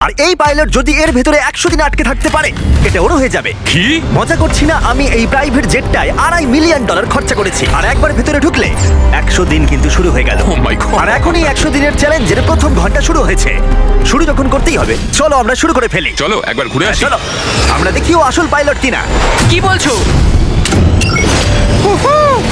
আর এই পাইলট যদি এর ভেতরে 100 দিন আটকে থাকতে পারে এটা ওর হয়ে যাবে। কি মজা করছি না, আমি এই প্রাইভেট জেটটায় $2.5 মিলিয়ন খরচা করেছি। আর একবার ভেতরে ঢুকলে 100 দিন কিন্তু শুরু হয়ে গেল। ও মাই গড। আর এখনই 100 দিনের চ্যালেঞ্জের প্রথম ঘন্টা শুরু হয়েছে। শুরু যখন করতেই হবে, চলো আমরা শুরু করে ফেলি। চলো একবার ঘুরে আসি। চলো আমরা দেখি ও আসল পাইলট কিনা। কি বলছো?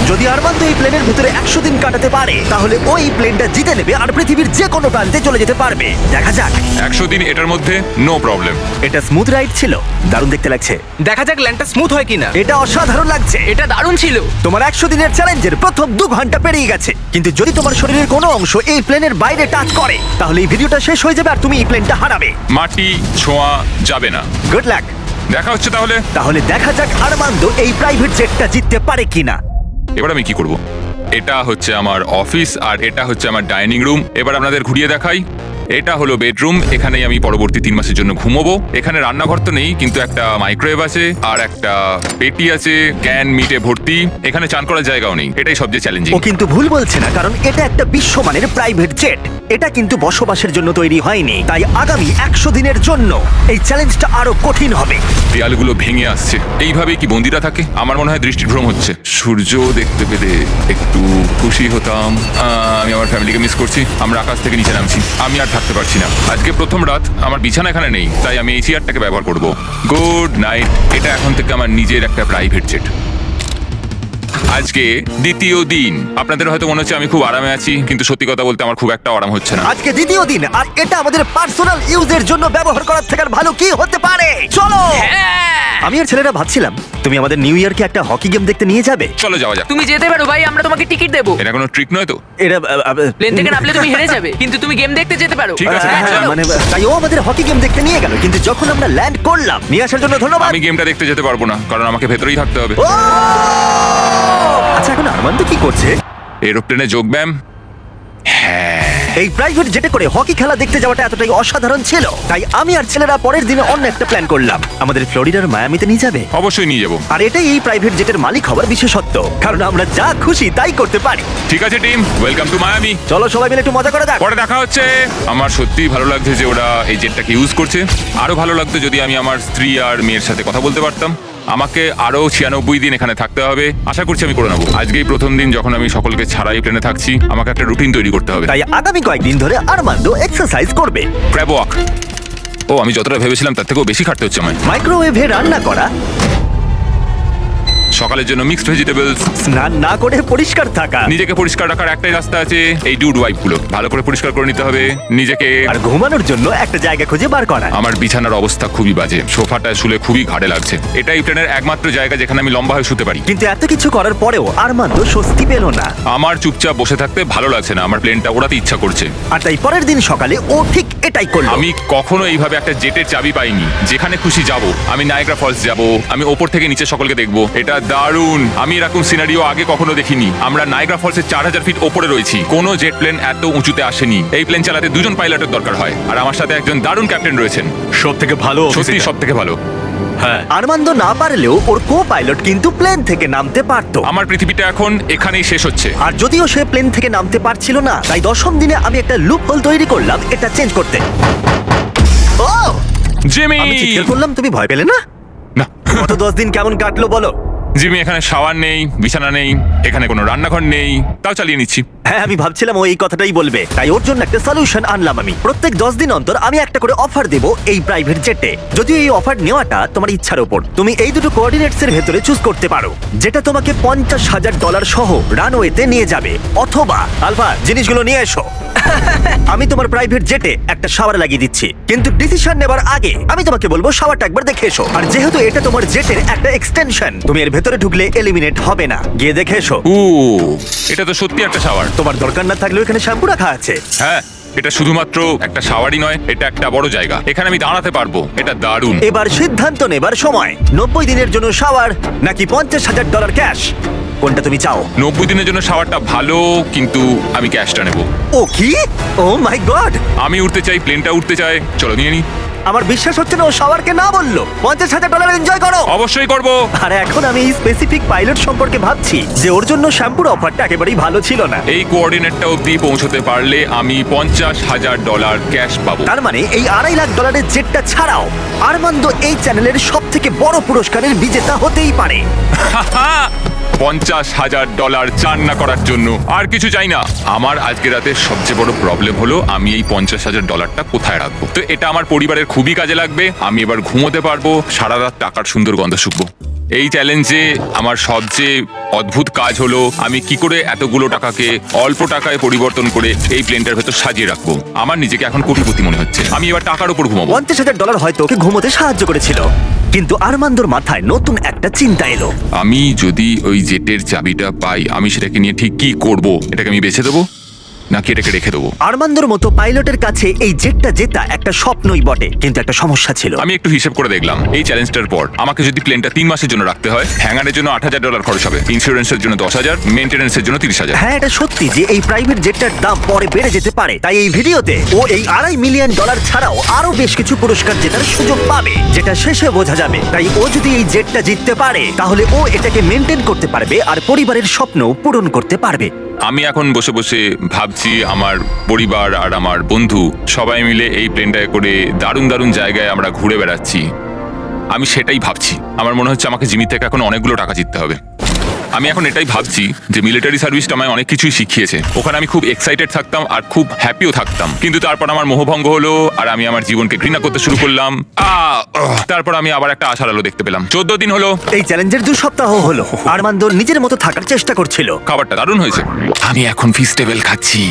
যদি আরমান্দ এই প্লেনের ভিতরে 100 দিন কাটাতে পারে তাহলে ওই প্লেনটা জিতে নেবে আর পৃথিবীর যে কোনো প্রান্তে চলে যেতে পারবে। দেখা যাক। 100 দিন এটার মধ্যে নো প্রবলেম। এটা স্মুথ রাইড ছিল, দারুণ দেখতে লাগছে। দেখা যাক ল্যান্ডটা স্মুথ হয় কিনা। এটা অসাধারণ লাগছে। এটা দারুণ ছিল। তোমার 100 দিনের চ্যালেঞ্জের প্রথম 2 ঘন্টা পেরিয়ে গেছে, কিন্তু যদি তোমার শরীরের কোনো অংশ এই প্লেনের বাইরে টাচ করে তাহলে এই ভিডিওটা শেষ হয়ে যাবে আর তুমি এই প্লেনটা হারাবে। মাটি ছোঁয়া যাবে না। Good luck. দেখা হচ্ছে তাহলে। তাহলে দেখা যাক আরমান্দ এই প্রাইভেট জেটটা জিততে পারে কিনা। এবার আমি কি করব? এটা হচ্ছে আমার অফিস আর এটা হচ্ছে আমার ডাইনিং রুম। এবার আপনাদের ঘুরিয়ে দেখাই। এটা হলো বেডরুম, এখানেই আমি পরবর্তী 3 মাসের জন্য ঘুমোবো। এখানে রান্নাঘর তো নেই, কিন্তু একটা মাইক্রোওয়েভ আছে আর একটা পেটি আছে ক্যান মিটে ভর্তি। এখানে চান করার জায়গাও নেই, এটাই সবচেয়ে চ্যালেঞ্জিং। ও কিন্তু ভুল বলছে না, কারণ এটা একটা বিশ্বমানের প্রাইভেট জেট। এটা কিন্তু বসবাসের জন্য তৈরি হয়নি, তাই আগামী 100 দিনের জন্য এই চ্যালেঞ্জটা আরো কঠিন হবে। দেয়ালগুলো ভেঙে আসছে, এইভাবেই কি বন্দিরা থাকে? আমার মনে হয় দৃষ্টিভ্রম হচ্ছে। সূর্য দেখতে পেলে একটু খুশি হতাম। আমি আমার ফ্যামিলিকে মিস করছি। আমরা আকাশ থেকে নিচে নামছি, আমি আর থাকতে পারছি না। আজকে প্রথম রাত, আমার বিছানা এখানে নেই, তাই আমি এই চেয়ারটাকে ব্যবহার করব। Good night. এটা এখন থেকে আমার নিজের একটা প্রাইভেট জেট। আজকে দ্বিতীয় দিন। আপনাদের হয়তো মনে হচ্ছে আমি খুব আরামে আছি, কিন্তু সত্যি কথা বলতে আমার খুব একটা আরাম হচ্ছে না। আজকে দ্বিতীয় দিন, আর এটা আমাদের পার্সোনাল ইউজের জন্য ব্যবহার করার থেকে আর ভালো কি হতে পারে। চলো। আমি আর ছেলেরা ভাবছিলাম তুমি আমাদের নিউ ইয়ারকে একটা হকি গেম দেখতে নিয়ে যাবে। চলো যাওয়া যাক। তুমি যেতে পারো ভাই, আমরা তোমাকে টিকিট দেবো। এটা কোনো ট্রিক নয় তো? এটা প্লেন থেকে নামলে তুমি হেরে যাবে, কিন্তু তুমি গেম দেখতে যেতে পারো। ঠিক আছে, হ্যাঁ, চলো। চলো। মানে তাই ও আমাদের হকি গেম দেখতে নিয়ে গেল, কিন্তু যখন আমরা ল্যান্ড করলাম, নিয়ে আসার জন্য ধন্যবাদ। আমি গেমটা দেখতে যেতে পারবো না, কারণ আমাকে ভেতরেই থাকতে হবে। ও! আচ্ছা এখন আরমান্দ কি করছে? এরোপ্লেনে যোগব্যায়াম। হ্যাঁ, এই প্রাইভেট জেটে করে হকি খেলা দেখতে যাওয়াটা এতটাই অসাধারণ ছিল, তাই আমি আর ছেলেরা পরের দিনে অন্য একটা প্ল্যান করলাম। আমাদের ফ্লোরিডার মায়ামিতে নিয়ে যাবে। অবশ্যই নিয়ে যাবো। আর এটাই এই প্রাইভেট জেটের মালিক হওয়ার বিশেষত্ব, কারণ আমরা যা খুশি তাই করতে পারি। ঠিক আছে টিম, ওয়েলকাম টু মায়ামি। চলো সবাই মিলে একটু মজা করা যাক। পরে দেখা হচ্ছে। আমার সত্যিই ভালো লাগছে যে ওরা এই জেটটাকে ইউজ করছে। আরো ভালো লাগতো যদি আমি আমার স্ত্রী আর মেয়ের সাথে কথা বলতে পারতাম। আমাকে আরো 96 দিন এখানে থাকতে হবে। আশা করছি আমি করে নেবো। আজকেই প্রথম দিন যখন আমি সকলকে ছাড়াই প্লেনে থাকছি, আমাকে একটা রুটিন তৈরি করতে হবে। তাই আগামী কয়েকদিন ধরে আরমান্দ এক্সারসাইজ করবে। Crab walk. ও, আমি যতটা ভেবেছিলাম তার থেকেও বেশি খাটতে হচ্ছে আমায়। মাইক্রোওয়েভে রান্না করা, সকালের জন্য মিক্সড ভেজিটেবলস। স্নান না করে পরিষ্কার থাকা, নিজেকে পরিষ্কার রাখার একটাই রাস্তা আছে, এই ডুড ওয়াইপ গুলো ভালো করে পরিষ্কার করে নিতে হবে নিজেকে। আর ঘুমানোর জন্য একটা জায়গা খুঁজে বার করা। আমার বিছানার অবস্থা খুবই বাজে, সোফাটা শুলে খুবই ঘাড়ে লাগছে। এটাই প্লেনের একমাত্র জায়গা যেখানে আমি লম্বা হয়ে শুতে পারি। কিন্তু এত কিছু করার পরেও আরমান্দ স্বস্তি পেল না। আমার চুপচাপ বসে থাকতে ভালো লাগছে না, আমার প্লেনটা ওড়াতে ইচ্ছা করছে। আর তাই পরের দিন সকালে ও ঠিক এটাই করলো। আমি কখনো এইভাবে একটা জেটের চাবি পাইনি। যেখানে খুশি যাব। আমি নায়াগ্রা ফলস যাব, আমি ওপর থেকে নিচে সকলকে দেখবো। এটা দারুণ। আমি এরকম সিনারিও আগে কখনো দেখিনি। আমরা নায়াগ্রা ফলসের 4000 ফিট ওপরে রয়েছি। কোনো জেট প্লেন এত উঁচুতে আসেনি। এই প্লেন চালাতে 2জন পাইলটের দরকার হয়, আর আমার সাথে একজন দারুণ ক্যাপ্টেন রয়েছেন। সবথেকে ভালো, সত্যি সব থেকে ভালো। হ্যাঁ, আরমান্দ না পারলেও ওর কো পাইলট কিন্তু প্লেন থেকে নামতে পারতো। আমার পৃথিবীটা এখন এখানেই শেষ হচ্ছে। আর যদিও সে প্লেন থেকে নামতে পারছিল না, তাই 10ম দিনে আমি একটা লুপ হোল তৈরি করলাম এটা চেঞ্জ করতে। ও জিমি! আমি চিৎকার করলাম, তুমি ভয় পেলে না? না। গত 10 দিন কেমন কাটলো বলো? জিমি, এখানে শাওয়ার নেই, বিছানা নেই, এখানে কোনো রান্নাঘর নেই, তাও চালিয়ে নিচ্ছি। হ্যাঁ আমি ভাবছিলাম ও এই কথাটাই বলবে, তাই ওর জন্য একটা সলিউশন আনলাম আমি। প্রত্যেক 10 দিন অন্তর আমি একটা করে অফার দেব এই প্রাইভেট জেটে। যদিও এই অফার নেওয়াটা তোমার ইচ্ছার উপর, তুমি এই দুটো কোঅর্ডিনেটস এর ভেতরে চুজ করতে পারো, যেটা তোমাকে $50,000 সহ রানওয়েতে নিয়ে যাবে, অথবা আলফা জিনিসগুলো নিয়ে এসো। আমি তোমার প্রাইভেট জেটে একটা শাওয়ার লাগিয়ে দিচ্ছি, কিন্তু ডিসিশন নেবার আগে আমি তোমাকে বলবো শাওয়ারটা একবার দেখে এসো। আর যেহেতু এটা তোমার জেটের একটা এক্সটেনশন, তুমি এর ভেতরে ঢুকলে এলিমিনেট হবে না। গিয়ে দেখে এসো। এটা তো সত্যি একটা শাওয়ার। তোমার দরকার না থাকলেও এখানে শ্যাম্পু রাখা আছে। হ্যাঁ, এটা শুধুমাত্র একটা শাওয়ারই নয়, এটা একটা বড় জায়গা। এখানে আমি দাঁড়াতে পারবো, এটা দারুণ। এবার সিদ্ধান্ত নেবার সময়, 90 দিনের জন্য শাওয়ার নাকি $50,000 ক্যাশ, কোনটা তুমি চাও? 90 দিনের জন্য শাওয়ারটা ভালো, কিন্তু আমি ক্যাশটা নেব। ও কি? ও মাই গড! আমি উঠতে চাই, প্লেনটা উঠতে চায়। চলো নিয়ে নি। আমার বিশ্বাস হচ্ছে না ও শাওয়ারকে না বললো। $50,000 এনজয় করো। অবশ্যই করব। আর এখন আমি এই স্পেসিফিক পাইলট সম্পর্কে ভাবছি যে ওর জন্য শ্যাম্পুর অফারটা একেবারেই ভালো ছিল না। এই কোঅর্ডিনেটটা অবধি পৌঁছতে পারলে আমি $50,000 ক্যাশ পাবো। তার মানে এই $2.5 লাখ জেটটা ছাড়াও আরমান্দো এই চ্যানেলের সব থেকে বড় পুরস্কারের বিজেতা হতেই পারে। $50,000 চান না করার জন্য আর কিছু চাই না। আমার আজকে রাতে সবচেয়ে বড় প্রবলেম হলো আমি এই $50,000টা কোথায় রাখবো। তো এটা আমার পরিবারের খুবই কাজে লাগবে। আমি এবার ঘুমোতে পারবো, সারা রাত টাকার সুন্দর গন্ধ শুকবো। এই চ্যালেঞ্জে আমার সবচেয়ে অদ্ভুত কাজ হলো আমি কি করে এতগুলো টাকাকে অল্প টাকায় পরিবর্তন করে এই প্লেনটার ভেতর সাজিয়ে রাখবো। আমার নিজেকে এখন কোটিপতি মনে হচ্ছে। আমি এবার টাকার উপর ঘুমাবো। $50,000 হয়তো ওকে ঘুমোতে সাহায্য করেছিল, কিন্তু আরমান্দোর মাথায় নতুন একটা চিন্তা এলো। আমি যদি ওই জেটের চাবিটা পাই, আমি সেটাকে নিয়ে ঠিক কি করব? এটাকে আমি বেছে দেবো নাকি এটাকে রেখে দেবো? আরমান্দোর মতো পাইলটের কাছে এই জেটটা জেতা একটা স্বপ্নই বটে, কিন্তু একটা সমস্যা ছিল। আমি একটু হিসেব করে দেখলাম, এই চ্যালেঞ্জটার পর আমাকে যদি প্লেনটা 3 মাসের জন্য রাখতে হয়, হ্যাঙ্গারের জন্য $8,000 খরচ হবে, ইন্স্যুরেন্সের জন্য $10,000, মেইনটেনেন্সের জন্য $30,000। হ্যাঁ, এটা সত্যি যে এই প্রাইভেট জেটটার দাম পরে বেড়ে যেতে পারে। তাই এই ভিডিওতে ও এই $2.5 মিলিয়ন ছাড়াও আরো বেশ কিছু পুরস্কার জেতার সুযোগ পাবে, যেটা শেষে বোঝা যাবে। তাই ও যদি এই জেটটা জিততে পারে তাহলে ও এটাকে মেনটেন করতে পারবে আর পরিবারের স্বপ্ন পূরণ করতে পারবে। আমি এখন বসে বসে ভাবছি আমার পরিবার আর আমার বন্ধু সবাই মিলে এই প্লেনটায় করে দারুণ দারুণ জায়গায় আমরা ঘুরে বেড়াচ্ছি। আমি সেটাই ভাবছি। আমার মনে হচ্ছে আমাকে জিমি থেকে এখন অনেকগুলো টাকা জিততে হবে। আমি এখন এটাই ভাবছি যে মিলিটারি সার্ভিসটা আমায় অনেক কিছুই শিখিয়েছে। ওখানে আমি খুব এক্সাইটেড থাকতাম আর খুব হ্যাপিও থাকতাম, কিন্তু তারপর আমার মোহভঙ্গ হলো আর আমি আমার জীবনকে ঘৃণা করতে শুরু করলাম। তারপর আমি আবার একটা আশার আলো দেখতে পেলাম। 14 দিন হলো এই চ্যালেঞ্জের 2 সপ্তাহ হলো আরমান্দো নিজের মতো থাকার চেষ্টা করছিল। খাবারটা দারুণ হয়েছে। আমি এখন ফিস্টেবল খাচ্ছি।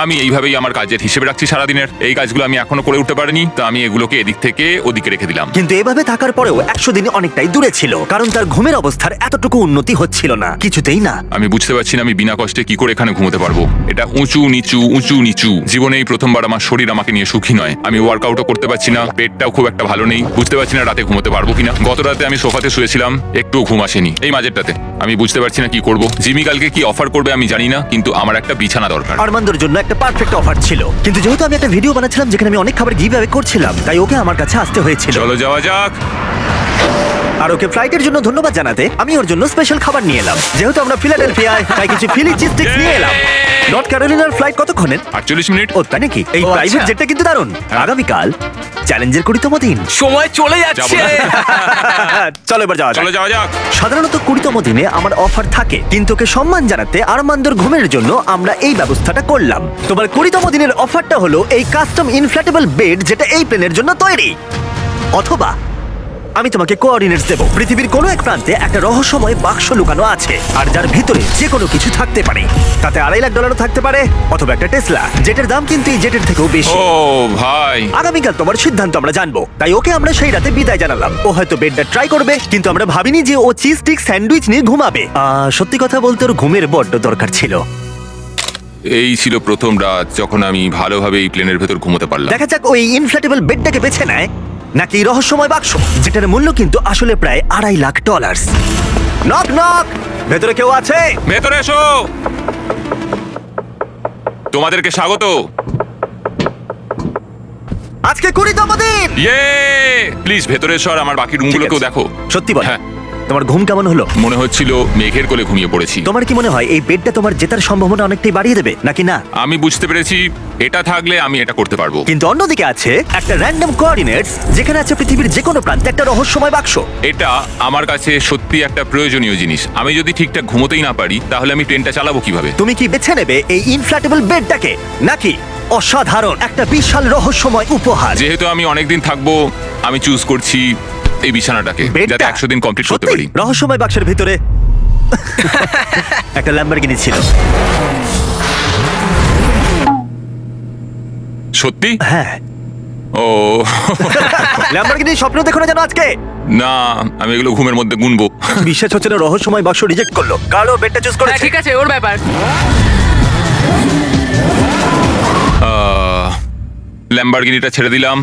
আমি এইভাবেই আমার কাজের হিসেবে রাখছি সারাদিনের। এই কাজগুলো আমি এখনো করে উঠতে পারিনি, তো আমি এগুলোকে এদিক থেকে ওদিকে রেখে দিলাম। কিন্তু এভাবে থাকার পরেও 100 দিন অনেকটাই দূরে ছিল, কারণ তার ঘুমের অবস্থার এতটুকু উন্নতি হচ্ছিল না, কিছুতেই না। আমি বুঝতে পারছি না আমি বিনা কষ্টে কি করে এখানে ঘুমোতে পারবো। এটা উঁচু নিচু উঁচু নিচু। জীবনে এই প্রথমবার আমার শরীর আমাকে নিয়ে সুখী নয়। আমি ওয়ার্কআউটও করতে পারছি না, পেটটাও খুব একটা ভালো নেই। বুঝতে পারছি না রাতে ঘুমোতে পারবো কিনা। গত রাতে আমি সোফাতে শুয়েছিলাম, একটুও ঘুম আসেনি এই মাঝেরটাতে। আমি বুঝতে পারছি না কি করব। জিমি কালকে কি অফার করবে আমি জানি না, কিন্তু আমার একটা বিছানা দরকার। আরমান্দোর জন্য একটা পারফেক্ট অফার ছিল, কিন্তু যেহেতু আমি একটা ভিডিও বানাচ্ছিলাম যেখানে আমি অনেক খাবার গিভ অ্যাওয়ে করছিলাম, তাই ওকে আমার কাছে আসতে হয়েছিল। চলো যাওয়া যাক। আর ওকে ফ্লাইটের জন্য ধন্যবাদ জানাতে আমি ওর জন্য স্পেশাল খাবার নিয়ে এলাম। যেহেতু আমরা ফিলাডেলফিয়ায়, তাই কিছু ফিলি চিজ স্টিক্স নিয়ে এলাম। নর্থ ক্যারোলিনার ফ্লাইট কতক্ষণের? 48 মিনিট। ও তাই নাকি? এই প্রাইভেট জেটটা কিন্তু দারুণ। আগামীকাল চ্যালেঞ্জের 20তম দিন। সময় চলে যাচ্ছে। চলো এবার যাওয়া যাক। চলো যাওয়া যাক। সাধারণত 20তম দিনে আমার অফার থাকে, কিন্তু ওকে সম্মান জানাতে আরমান্দোর ঘুমের জন্য আমরা এই ব্যবস্থাটা করলাম। তোমার 20তম দিনের অফারটা হলো এই কাস্টম ইনফ্ল্যাটেবল বেড, যেটা এই প্লেনের জন্য তৈরি। অথবা আমি তোমাকে কোঅর্ডিনেটস দেব। পৃথিবীর কোনো এক প্রান্তে একটা রহস্যময় বাক্স লুকানো আছে, আর যার ভিতরে যে কোনো কিছু থাকতে পারে। তাতে $2.5 লাখ থাকতে পারে, অথবা একটা টেসলা, যেটার দাম কিন্তু এই জেটের থেকেও বেশি। ও ভাই, আগামীকাল তোমার সিদ্ধান্ত আমরা জানবো। তাই ওকে আমরা সেই রাতে বিদায় জানালাম। ও হয়তো বেডটা ট্রাই করবে, কিন্তু আমরা ভাবিনি যে ও চিজ স্টিক স্যান্ডউইচ নিয়ে ঘুমাবে। সত্যি কথা বলতে ওর ঘুমের বড্ড দরকার ছিল। এই ছিল প্রথম রাত যখন আমি ভালোভাবে এই প্লেনের ভেতর ঘুমোতে পারলাম। দেখা যাক ওই ইনফ্ল্যাটেবল বেডটাকে বেছে নেয় নাকি রহস্যময় বাক্স, যেটার মূল্য কিন্তু আসলে প্রায় $2.5 লাখ। নক নক, ভেতরে কেউ আছে? ভেতরে এসো, তোমাদেরকে স্বাগত। আজকে 20তম দিন। ইয়ে, প্লিজ ভেতরে এসো আর আমার বাকি রুমগুলোকেও দেখো। সত্যি বল, হ্যাঁ। তোমার ঘুম কেমন হলো? মনে হচ্ছিল মেঘের কোলে ঘুমিয়ে পড়েছি। তোমার কি মনে হয় এই বেডটা তোমার জেতার সম্ভাবনা অনেকটাই বাড়িয়ে দেবে নাকি না? আমি বুঝতে পেরেছি এটা থাকলে আমি এটা করতে পারবো। কিন্তু অন্যদিকে আছে একটা র্যান্ডম কোঅর্ডিনেটস, যেখানে আছে পৃথিবীর যে কোনো প্রান্তে একটা রহস্যময় বাক্স। এটা আমার কাছে সত্যি একটা প্রয়োজনীয় জিনিস। আমি যদি ঠিকঠাক ঘুমোতেই না পারি তাহলে আমি ট্রেনটা চালাবো কিভাবে? তুমি কি বেছে নেবে এই ইনফ্ল্যাটেবল বেডটাকে, নাকি অসাধারণ একটা বিশাল রহস্যময় উপহার? যেহেতু আমি অনেকদিন থাকবো, আমি চুজ করছি এই বিছানাটাকে, বেডটা? যাতে 100 দিন কমপ্লিট করতে সত্যি? পারি। রহস্যময় বাক্সের ভিতরে একটা ল্যাম্বরগিনি ছিল। সত্যি? হ্যাঁ। ও ল্যাম্বরগিনি স্বপ্ন দেখো না যেন আজকে। না, আমি এগুলো ঘুমের মধ্যে গুনবো। বিশ্বাস হচ্ছে না, রহস্যময় বাক্স রিজেক্ট করলো। কালো বেডটা চুজ হ্যাঁ, করেছে। ঠিক আছে, ওর ব্যাপার। ল্যাম্বরগিনিটা ছেড়ে দিলাম।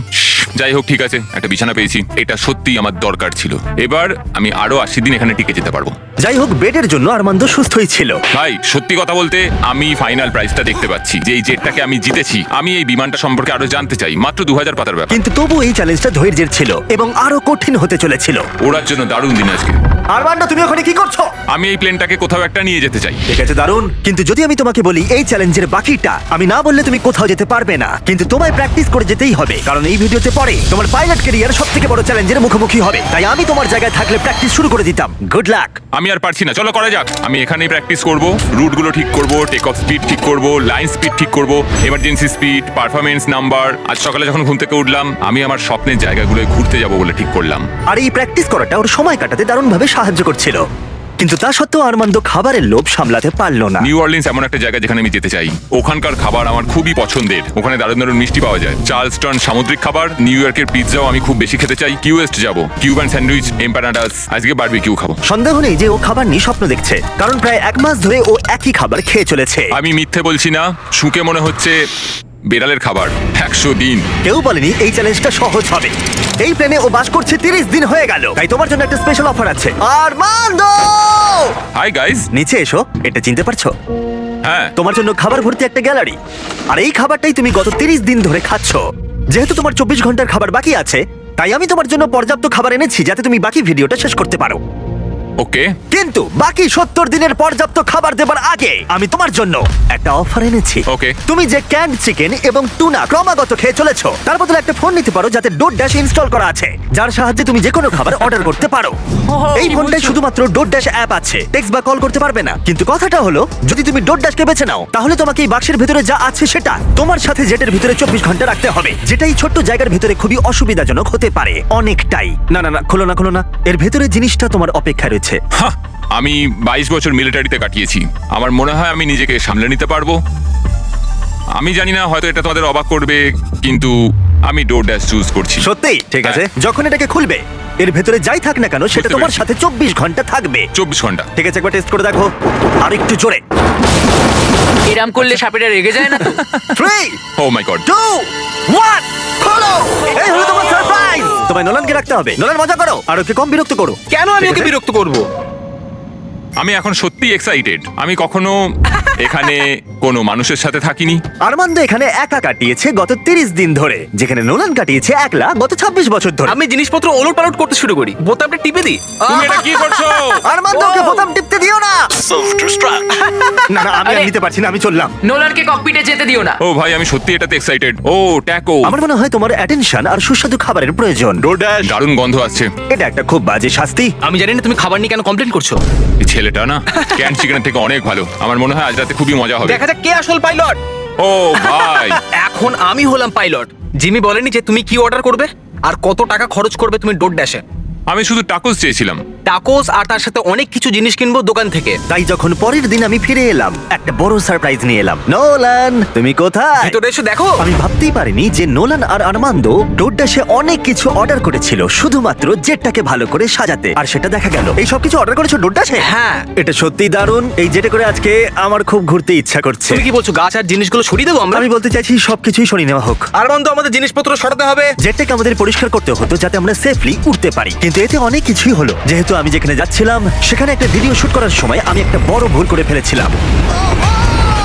যাই হোক, ঠিক আছে, একটা বিছানা পেয়েছি, এটা সত্যি আমার দরকার ছিল। এবার আমি আরো 80 দিন এখানে টিকে যেতে পারবো। যাই হোক, বেডের জন্য আরমান্দ সুস্থই ছিল। ভাই সত্যি কথা বলতে আমি ফাইনাল প্রাইসটা দেখতে পাচ্ছি, যে এই জেটটাকে আমি জিতেছি। আমি এই বিমানটা সম্পর্কে আরো জানতে চাই। মাত্র 2000 পাতার ব্যাপার, কিন্তু তবু এই চ্যালেঞ্জটা ধৈর্যের ছিল এবং আরো কঠিন হতে চলেছিল। ওড়ার জন্য দারুণ দিন আজকে। আরমান্দ, তুমি ওখানে কি করছো? আমি এই প্লেনটাকে কোথাও একটা নিয়ে যেতে চাই। ঠিক আছে, দারুণ। কিন্তু যদি আমি তোমাকে বলি এই চ্যালেঞ্জের বাকিটা, আমি না বললে তুমি কোথাও যেতে পারবে না। কিন্তু তোমায় প্র্যাকটিস করে যেতেই হবে, কারণ এই ভিডিওতে পরে তোমার পাইলট ক্যারিয়ার সবথেকে বড় চ্যালেঞ্জের মুখোমুখি হবে। তাই আমি তোমার জায়গায় থাকলে প্র্যাকটিস শুরু করে দিতাম। Good luck. আমি আর পারছি না, চলো করা যাক। আমি এখানেই প্র্যাকটিস করব, রুটগুলো ঠিক করব, টেক অফ স্পিড ঠিক করব, লাইন স্পিড ঠিক করব, এমার্জেন্সি স্পিড, পারফরমেন্স নাম্বার। আজ সকালে যখন ঘুম থেকে উঠলাম, আমি আমার স্বপ্নের জায়গাগুলোয় ঘুরতে যাব বলে ঠিক করলাম। আর এই প্র্যাকটিস করাটা ওর সময় কাটাতে দারুণভাবে সাহায্য করছিল। কিন্তু তা সত্ত্বেও আরমান্দ খাবারের লোভ সামলাতে পারলো না। নিউ অরলিন্স এমন একটা জায়গা যেখানে আমি যেতে চাই। ওখানকার খাবার আমার খুবই পছন্দের। ওখানে দারুণ দারুণ মিষ্টি পাওয়া যায়, চার্লস্টন সামুদ্রিক খাবার, নিউ ইয়র্কের পিৎজাও আমি খুব বেশি খেতে চাই। কিউএস্ট যাব, কিউবান স্যান্ডউইচ, এম্পানাডাস, আজকে বারবিকিউ খাবো। সন্দেহ নেই যে ও খাবার নিয়ে স্বপ্ন দেখছে, কারণ প্রায় 1 মাস ধরে ও একই খাবার খেয়ে চলেছে। আমি মিথ্যে বলছি না, শুকে মনে হচ্ছে বেড়ালের খাবার। 100 দিন। কেউ বলেনি এই চ্যালেঞ্জটা সহজ হবে। এই প্লেনে ও বাস করছে 30 দিন হয়ে গেল, তাই তোমার জন্য একটা স্পেশাল অফার আছে। Armand, hi guys. নিচে এসো। এটা চিনতে পারছো? হ্যাঁ, তোমার জন্য খাবার ভর্তি একটা গ্যালারি। আর এই খাবারটাই তুমি গত 30 দিন ধরে খাচ্ছ। যেহেতু তোমার 24 ঘন্টার খাবার বাকি আছে, তাই আমি তোমার জন্য পর্যাপ্ত খাবার এনেছি যাতে তুমি বাকি ভিডিওটা শেষ করতে পারো। ওকে। কিন্তু বাকি 70 দিনের পর্যাপ্ত খাবার দেবার আগে আমি তোমার জন্য একটা অফার এনেছি। Okay. তুমি যে ক্যান্ড চিকেন এবং টুনা ক্রমাগত খেয়ে চলেছো, তার বদলে একটা ফোন নিতে পারো যাতে ডোরড্যাশ ইনস্টল করা আছে, যার সাহায্যে তুমি যে কোনো খাবার অর্ডার করতে পারো। এই কি ফোনটায় বলছো? শুধুমাত্র ডোরড্যাশ অ্যাপ আছে, টেক্সট বা কল করতে পারবে না। কিন্তু কথাটা হলো, যদি তুমি ডোরড্যাশকে বেছে নাও, তাহলে তোমাকে এই বাক্সের ভিতরে যা আছে সেটা তোমার সাথে জেটের ভিতরে 24 ঘন্টা রাখতে হবে, যেটা এই ছোট্ট জায়গার ভিতরে খুবই অসুবিধাজনক হতে পারে অনেকটাই। না না না, খোলো না খোলো না, এর ভেতরে জিনিসটা তোমার অপেক্ষায় রয়েছে। হাহ, আমি 22 বছর মিলিটারিতে কাটিয়েছি। আমার মনে হয় আমি নিজেকে সামলে নিতে পারবো। আমি জানি না, হয়তো এটা তোমাদের অবাক করবে, কিন্তু আমি ডোরড্যাশ চুজ করছি। সত্যি? ঠিক আছে, যখন এটাকে খুলবে, এর ভেতরে যাই থাক না কেন সেটা বুঝতে তোমার পেরেছি। সাথে 24 ঘন্টা থাকবে। 24 ঘন্টা। ঠিক আছে, একবার টেস্ট করে দেখো। আর একটু জোরে। এরাম করলে সাপেরা রেগে যায় না তো? 3 ও মাই গড। 2 1 খোলো। এই হলো তোমার সারপ্রাইজ। তোমায় নোলানকে রাখতে হবে। নোলান, মজা করো আর ওকে কম বিরক্ত করো। কেন আমি ঠিক ওকে আছে? বিরক্ত করব? আমি এখন সত্যি এক্সাইটেড। আমি কখনো এখানে কোনো মানুষের সাথে থাকিনি। আরমান্দ এখানে একা কাটিয়েছে গত 30 দিন ধরে, যেখানে নোলান কাটিয়েছে একলা গত 26 বছর ধরে। আমি জিনিসপত্র ওলট পালট করতে শুরু করি, বোতামটা টিপে দিই। তুমি এটা কি করছো? আরমান্দ, ওকে বোতাম টিপতে দিও না। না না, আমি আর আরে- নিতে পারছি না, আমি চললাম। নোলানকে ককপিটে যেতে দিও না। ও ভাই, আমি সত্যি এটাতে এক্সাইটেড। ও ট্যাকো, আমার মনে হয় তোমার অ্যাটেনশন আর সুস্বাদু খাবারের প্রয়োজন। ডোরড্যাশ, দারুণ গন্ধ আসছে। এটা একটা খুব বাজে শাস্তি। আমি জানি না তুমি খাবার নিয়ে কেন কমপ্লেন করছো। এই ছেলেটা না ক্যান চিকেনের থেকে অনেক ভালো। আমার মনে হয় আজ রাতে খুবই মজা হবে। দেখা যাক কে আসল পাইলট। ও ভাই, এখন আমি হলাম পাইলট। জিমি বলেনি যে তুমি কি অর্ডার করবে আর কত টাকা খরচ করবে তুমি ডোরড্যাশে। আমি শুধু টাকোস চেয়েছিলাম। টাকোস আর তার সাথে অনেক কিছু জিনিস কিনবো দোকান থেকে। তাই যখন পরের দিন আমি ফিরে এলাম, একটা বড় সারপ্রাইজ নিয়ে এলাম। নোলান, তুমি কোথায়? ভিতরে এসে দেখো। আমি ভাবতেই পারিনি যে নোলান আর আরমান্দ ডোরড্যাশে অনেক কিছু অর্ডার করেছিল শুধুমাত্র জেটটাকে ভালো করে সাজাতে, আর সেটা দেখা গেল। এই সব কিছু অর্ডার করেছো ডোরড্যাশে? হ্যাঁ। এটা সত্যিই দারুণ। এই জেটে করে আজকে আমার খুব ঘুরতে ইচ্ছা করছে। তুমি কি বলছো গাছ আর জিনিসগুলো সরিয়ে দেবো আমরা? আমি বলতে চাইছি সবকিছুই সরিয়ে নেওয়া হোক। আর বন্ধু, আমাদের জিনিসপত্র সরাতে হবে। জেটটাকে আমাদের পরিষ্কার করতে হতো যাতে আমরা সেফলি উঠতে পারি, কিন্তু এতে অনেক কিছুই হলো। যেহেতু আমি যেখানে যাচ্ছিলাম সেখানে একটা ভিডিও শুট করার সময় আমি একটা বড় ভুল করে ফেলেছিলাম।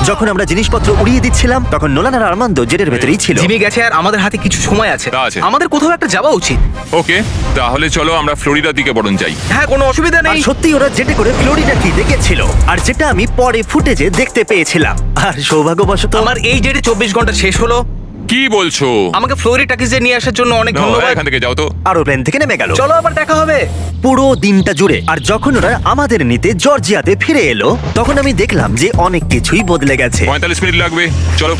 যখন আমরা জিনিসপত্র উড়িয়ে দিচ্ছিলাম তখন নোলান আর আরমান্দ জেটের ভেতরেই ছিল। জিমি গেছে আর আমাদের হাতে কিছু সময় আছে। তা আছে। আমাদের কোথাও একটা যাওয়া উচিত। ওকে, তাহলে চলো আমরা ফ্লোরিডার দিকে বরং যাই। হ্যাঁ, কোনো অসুবিধা আর নেই। সত্যি ওরা জেটে করে ফ্লোরিডা কি দেখেছিল, আর যেটা আমি পরে ফুটেজে দেখতে পেয়েছিলাম। আর সৌভাগ্যবশত আমার এই জেটে 24 ঘন্টা শেষ হলো। কি বলছো? আমাকে ফ্লোরি টাকিজে নিয়ে আসার জন্য অনেক নাও, ধন্যবাদ। এখান থেকে যাও তো। আরো প্লেন থেকে নেমে গেল। চলো আবার দেখা হবে। পুরো দিনটা জুড়ে। আর যখন ওরা আমাদের নিতে জর্জিয়াতে ফিরে এলো তখন আমি দেখলাম যে অনেক কিছুই বদলে গেছে। 45 মিনিট লাগবে, চলো।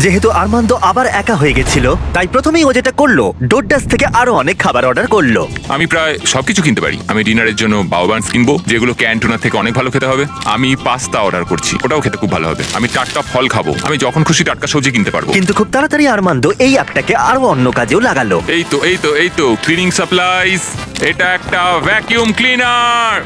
যেহেতু আরমান্দ আবার একা হয়ে গেছিল, তাই প্রথমেই ও যেটা করলো ডোরড্যাশ থেকে আরো অনেক খাবার অর্ডার করলো। আমি প্রায় সবকিছু কিনতে পারি। আমি ডিনারের জন্য বাউবান্স কিনবো, যেগুলো ক্যান্টুনার থেকে অনেক ভালো খেতে হবে। আমি পাস্তা অর্ডার করছি, ওটাও খেতে খুব ভালো হবে। আমি টাটকা ফল খাবো, আমি যখন খুশি টাটকা সবজি কিনতে পারবো। কিন্তু খুব তাড়াতাড়ি আরমান্দ এই অ্যাপটাকে আরো অন্য কাজেও লাগালো। এই তো ক্লিনিং সাপ্লাইজ। এটা একটা ভ্যাকিউম ক্লিনার।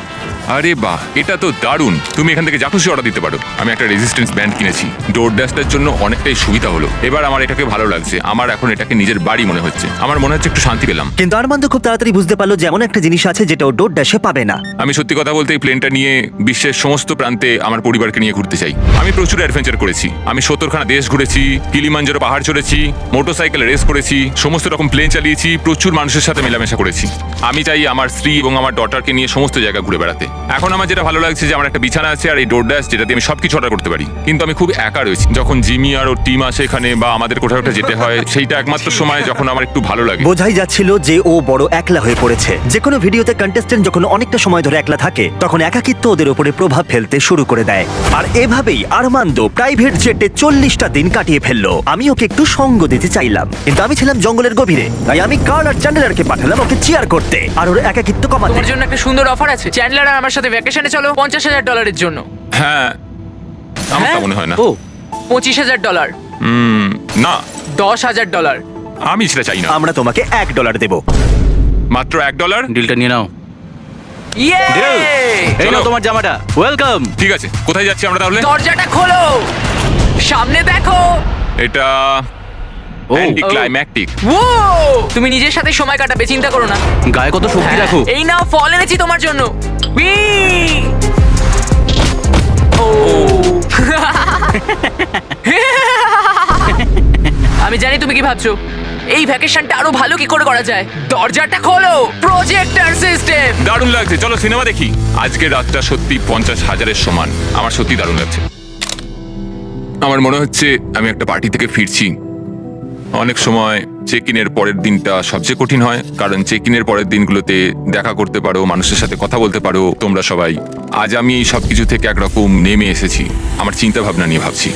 আরে বাহ, এটা তো দারুণ। তুমি এখান থেকে যা খুশি অর্ডার দিতে পারো। আমি একটা রেজিস্ট্যান্স ব্যান্ড কিনেছি, ডোর ড্যাশটার জন্য অনেকটাই সুবিধা হলো। এবার আমার এটাকে ভালো লাগছে, আমার এখন এটাকে নিজের বাড়ি মনে হচ্ছে। আমার মনে হচ্ছে একটু শান্তি পেলাম। কিন্তু আরমান্দ খুব তাড়াতাড়ি বুঝতে পারলো যে এমন একটা জিনিস আছে যেটা ও ডোর ড্যাশে পাবে না। আমি সত্যি কথা বলতে এই প্লেনটা নিয়ে বিশ্বের সমস্ত প্রান্তে আমার পরিবারকে নিয়ে ঘুরতে চাই। আমি প্রচুর অ্যাডভেঞ্চার করেছি। আমি 70খানা দেশ ঘুরেছি, কিলিমাঞ্জারো পাহাড় চড়েছি, মোটরসাইকেল রেস করেছি, সমস্ত রকম প্লেন চালিয়েছি, প্রচুর মানুষের সাথে মেলামেশা করেছি। আমি চাই আমার স্ত্রী এবং আমার ডটারকে নিয়ে সমস্ত জায়গা ঘুরে বেড়াতে। এখন আমার যেটা ভালো লাগছে যে আমার একটা বিছানা আছে আর এই ডোর ড্যাশ, যেটাতে আমি সবকিছু অর্ডার করতে পারি। কিন্তু আমি খুব একা রয়েছি। যখন জিমি আর ওর টিম আসে এখানে বা আমাদের কোথাও একটা যেতে হয়, সেইটা একমাত্র সময় যখন আমার একটু ভালো লাগে। বোঝাই যাচ্ছিল যে ও বড় একলা হয়ে পড়েছে। যে কোনো ভিডিওতে কন্টেস্টেন্ট যখন অনেকটা সময় ধরে একলা থাকে, তখন একাকিত্ব ওদের উপরে প্রভাব ফেলতে শুরু করে দেয়। আর এভাবেই আরমান্দ প্রাইভেট জেটে 40টা দিন কাটিয়ে ফেললো। আমি ওকে একটু সঙ্গ দিতে চাইলাম, কিন্তু আমি ছিলাম জঙ্গলের গভীরে, তাই আমি কার্ল আর চ্যান্ডেলারকে পাঠালাম ওকে চিয়ার করতে আর ওর একাকিত্ব কমাতে। তোমার জন্য একটা সুন্দর অফার আছে। চ্যান্ডলার আর আমার সাথে ভ্যাকেশনে চলো $50,000 জন্য। হ্যাঁ, আমার তা মনে হয় না। ও $25,000, না, $10,000। আমি সেটা চাই না। আমরা তোমাকে $1 দেব। মাত্র $1? ডিলটা নিয়ে নাও। ইয়ে! এই চলো। নাও তোমার জামাটা, ওয়েলকাম। ঠিক আছে, কোথায় যাচ্ছি আমরা তাহলে? দরজাটা খোলো, সামনে দেখো। এটা অ্যান্টি ক্লাইম্যাকটিক। ও, তুমি নিজের সাথে সময় কাটাবে, চিন্তা করো না। গায়ে কত শক্তি হ্যাঁ, রাখো। এই নাও ফল এনেছি তোমার জন্য। উই! ও। আমি জানি তুমি কি ভাবছো, এই ভ্যাকেশনটা আরো ভালো কি করে করা যায়। দরজাটা খোলো, প্রজেক্টর সিস্টেম। দারুণ লাগছে, চলো সিনেমা দেখি। আজকের রাতটা সত্যি 50,000-এর সমান। আমার সত্যি দারুণ লাগছে। আমার মনে হচ্ছে আমি একটা পার্টি থেকে ফিরছি। অনেক সময় চেক ইনের পরের দিনটা সবচেয়ে কঠিন হয়, কারণ চেক ইনের পরের দিনগুলোতে দেখা করতে পারো, মানুষের সাথে কথা বলতে পারো তোমরা সবাই। আজ আমি এই সবকিছু থেকে একরকম নেমে এসেছি, আমার চিন্তা ভাবনা নিয়ে ভাবছি।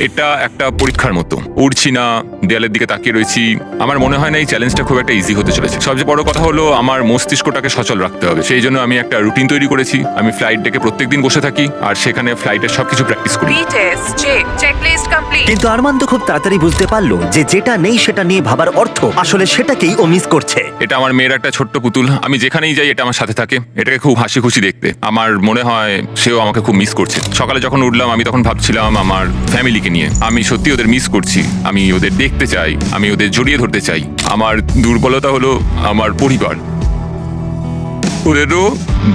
এটা একটা পরীক্ষার মতো। উড়ছি না, দেয়ালের দিকে তাকিয়ে রয়েছি। আমার মনে হয় না এই চ্যালেঞ্জটা খুব একটা ইজি হতে চলেছে। সবচেয়ে বড় কথা হলো আমার মস্তিষ্কটাকে সচল রাখতে হবে। সেই জন্য আমি একটা রুটিন তৈরি করেছি। আমি ফ্লাইট ডেকে প্রত্যেকদিন বসে থাকি আর সেখানে ফ্লাইটের সবকিছু প্র্যাকটিস করি। Test check, checklist complete. কিন্তু আরমান্দ খুব তাড়াতাড়ি বুঝতে পারলো যে যেটা নেই সেটা নিয়ে ভাবার অর্থ আসলে সেটাকেই ও মিস করছে। এটা আমার মেয়ের একটা ছোট্ট পুতুল। আমি যেখানেই যাই এটা আমার সাথে থাকে। এটাকে খুব হাসি খুশি দেখতে। আমার মনে হয় সেও আমাকে খুব মিস করছে। সকালে যখন উঠলাম আমি তখন ভাবছিলাম আমার ফ্যামিলিকে নিয়ে। আমি সত্যি ওদের মিস করছি। আমি ওদের দেখতে চাই, আমি ওদের জড়িয়ে ধরতে চাই। আমার দুর্বলতা হলো আমার পরিবার। ওদেরও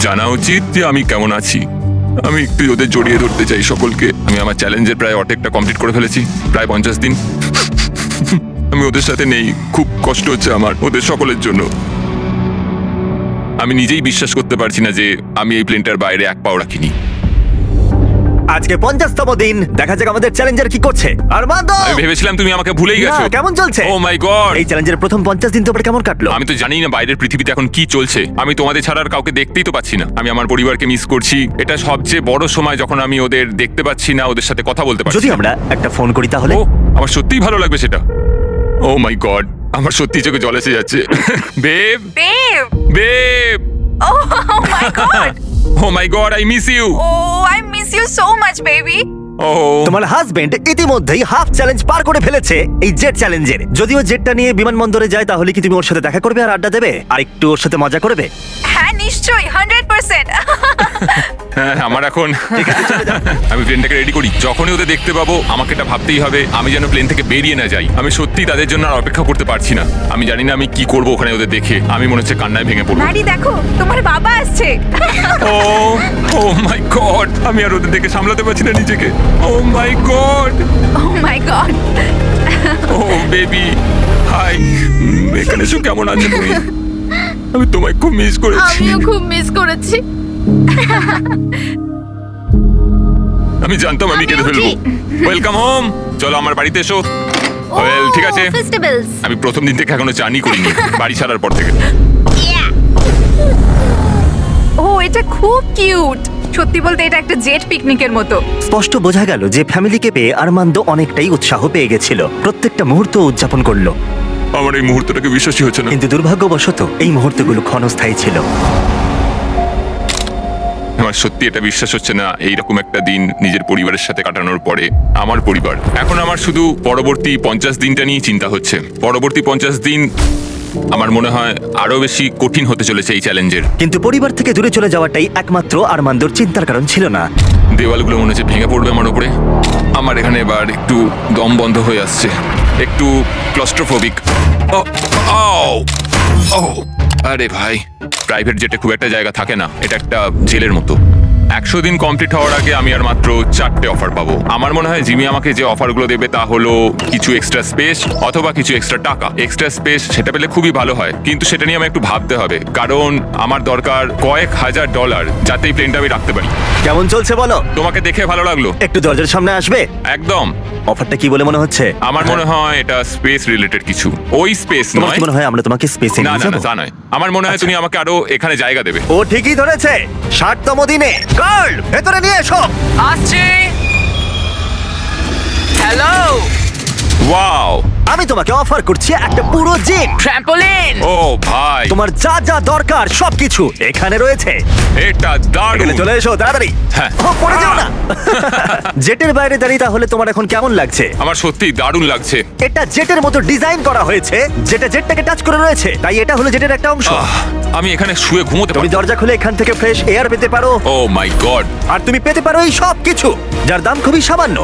জানা উচিত যে আমি কেমন আছি। আমি একটু ওদের জড়িয়ে ধরতে চাই সকলকে। আমি আমার চ্যালেঞ্জের প্রায় অর্ধেকটা কমপ্লিট করে ফেলেছি, প্রায় 50 দিন। আমি ওদের সাথে নেই, খুব কষ্ট হচ্ছে আমার ওদের সকলের জন্য। আমি নিজেই বিশ্বাস করতে পারছি না যে আমি এই প্লেনটার বাইরে এক পাও রাখিনি। আজকে 50তম দিন, দেখা যাক আমাদের চ্যালেঞ্জার কি করছে। আরমান্দ, আমি ভেবেছিলাম তুমি আমাকে ভুলেই গেছো। না, কেমন চলছে? ও মাই গড, এই চ্যালেঞ্জের প্রথম 50 দিন তোমার কেমন কাটলো? আমি তো জানি না বাইরের পৃথিবীতে এখন কি চলছে। আমি তোমাদের ছাড়া আর কাউকে দেখতেই তো পাচ্ছি না। আমি আমার পরিবারকে মিস করছি। এটা সবচেয়ে বড় সময় যখন আমি ওদের দেখতে পাচ্ছি না, ওদের সাথে কথা বলতে পারছি যদি না। আমরা একটা ফোন করি তাহলে? ও, আমার সত্যিই ভালো লাগবে সেটা। ও মাই গড, আমার সত্যি চোখে জল এসে যাচ্ছে। Babe, Babe! Babe, Oh my god! Oh my god, I miss you. Oh, I miss you so much, baby! ও, তোমার হাজবেন্ড ইতিমধ্যেই হাফ চ্যালেঞ্জ পার করে ফেলেছে এই জেট চ্যালেঞ্জের। যদিও জেটটা নিয়ে বিমানবন্দরে যায়, তাহলে কি তুমি ওর সাথে দেখা করবে আর আড্ডা দেবে আর একটু ওর সাথে মজা করবে? হ্যাঁ নিশ্চয়ই 100%! হ্যাঁ, আমার এখন আমি প্লেনটাকে রেডি করি। যখনই ওদের দেখতে পাবো আমাকে এটা ভাবতেই হবে আমি যেন প্লেন থেকে বেরিয়ে না যাই। আমি সত্যি তাদের জন্য আর অপেক্ষা করতে পারছি না। আমি জানি না আমি কি করব ওখানে ওদের দেখে। আমি মনে হচ্ছে কান্নায় ভেঙে পড়বো। ম্যাডি দেখো, তোমার বাবা আসছে! ও, ও মাই গড, আমি আর ওদের দেখে সামলাতে পারছি না নিজেকে। Oh my god, Oh my god! Oh baby, hi. এখানে এসো, কেমন আছো তুমি? আমি তোমায় খুব মিস করেছি। আমিও খুব মিস করেছি। আমি জানতাম আমি কেঁদে ফেলবো। ওয়েলকাম হোম, চলো আমার বাড়িতে এসো। ওয়েল, ঠিক আছে। ফেস্টিভ্যালস! আমি প্রথম দিন থেকে এখনো চানই করিনি, বাড়ি ছাড়ার পর থেকে। ও, এটা খুব কিউট। সত্যি বলতে এটা একটা জেট পিকনিকের মতো। স্পষ্ট বোঝা গেল যে ফ্যামিলিকে পেয়ে আরমান্দ অনেকটাই উৎসাহ পেয়ে গেছিল। প্রত্যেকটা মুহূর্ত উদযাপন করলো। আমার এই মুহূর্তটাকে বিশ্বাসই হচ্ছে না। কিন্তু দুর্ভাগ্যবশত এই মুহূর্তগুলো ক্ষণস্থায়ী ছিল। আমার সত্যি এটা বিশ্বাস হচ্ছে না, এইরকম একটা দিন নিজের পরিবারের সাথে কাটানোর পরে। আমার পরিবার। এখন আমার শুধু পরবর্তী 50 দিনটা নিয়ে চিন্তা হচ্ছে। পরবর্তী 50 দিন আমার মনে হয় আরো বেশি কঠিন হতে চলেছে এই চ্যালেঞ্জের। কিন্তু পরিবার থেকে দূরে চলে যাওয়াটাই একমাত্র আরমান্দোর চিন্তার কারণ ছিল না। দেওয়ালগুলো মনে হচ্ছে ভেঙে পড়বে আমার উপরে। আমার এখানে এবার একটু দম বন্ধ হয়ে আসছে, একটু ক্লস্ট্রোফোবিক। আরে ভাই, প্রাইভেট জেটে খুব একটা জায়গা থাকে না, এটা একটা জেলের মতো। 100 দিন কমপ্লিট হওয়ার আগে আমি আর মাত্র 4টে অফার পাবো। আমার মনে হয় জিমি আমাকে যে অফারগুলো দেবে তা হলো কিছু এক্সট্রা স্পেস অথবা কিছু এক্সট্রা টাকা। এক্সট্রা স্পেস সেটা পেলে খুবই ভালো হয়, কিন্তু সেটা নিয়ে আমি একটু ভাবতে হবে, কারণ আমার দরকার কয়েক হাজার ডলার যাতে এই প্লেনটা আমি রাখতে পারি। কেমন চলছে বলো? তোমাকে দেখে ভালো লাগলো। একটু দরজার সামনে আসবে? একদম। অফারটা কি বলে মনে হচ্ছে? আমার মনে হয় এটা স্পেস রিলেটেড কিছু। ওই স্পেস তোমার নয়। কি মনে হয় আমরা তোমাকে স্পেসে না নিয়ে না যাবো? না, তা নয়। আমার মনে হয় তুমি আমাকে আরো এখানে জায়গা দেবে। ও ঠিকই ধরেছে। 60তম দিনে গার্ল ভেতরে নিয়ে এসো। আসছে। হ্যালো, ওয়াও, আমি তোমাকে অফার করছি একটা পুরো জিম। ট্র্যাম্পোলিন। ও ভাই, তোমার যা যা দরকার সবকিছু এখানে রয়েছে। এটা দারুণ। এখানে চলে এসো তাড়াতাড়ি। হ্যাঁ। ও, পড়ে যাও না। জেটের বাইরে দাঁড়িয়ে তাহলে তোমার এখন কেমন লাগছে? আমার সত্যি দারুণ লাগছে। এটা জেটের মতো ডিজাইন করা হয়েছে, যেটা জেটটাকে টাচ করে রয়েছে, তাই এটা হলো জেটের একটা অংশ। আমি এখানে শুয়ে ঘুমোতে তুমি পারি। দরজা খুলে এখান থেকে ফ্রেশ এয়ার পেতে পারো, ও মাই গড। আর তুমি পেতে পারো এই সব কিছু, যার দাম খুবই সামান্য,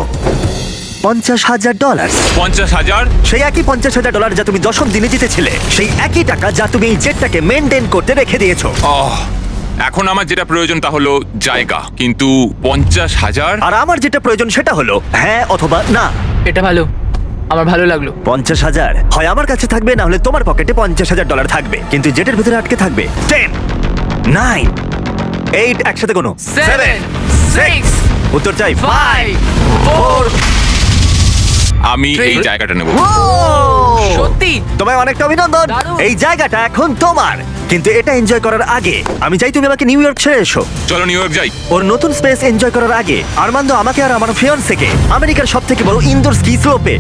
$50,000। 50,000? সেই একই $50,000 যা তুমি 10ম দিনে জিতেছিলে, সেই একই টাকা যা তুমি এই জেটটাকে মেনটেন করতে রেখে দিয়েছো। এখন আমার যেটা প্রয়োজন তা হলো জায়গা, কিন্তু 50,000? আর আমার যেটা প্রয়োজন সেটা হলো হ্যাঁ অথবা না। এটা ভালো, আমার ভালো লাগলো। 50,000 হয় আমার কাছে থাকবে, না হলে তোমার পকেটে $50,000 থাকবে, কিন্তু জেটের ভিতরে আটকে থাকবে 10, 9, 8, একসাথে কোনো 7, 6, উত্তর চাই 5, 4। আমি এই Three. জায়গাটা নেব। সত্যি তোমায় অনেকটা অভিনন্দন। দারুণ। এই জায়গাটা এখন তোমার, কিন্তু এটা এনজয় করার আগে আমি চাই তুমি আমাকে নিউ ইয়র্ক ছেড়ে এসো। চলো নিউ ইয়র্ক যাই। ওর নতুন স্পেস এনজয় করার আগে আরমান্দো আমাকে আর আমার ফিয়ান্সেকে আমেরিকার সবথেকে বড় ইনডোর স্কি স্লোপে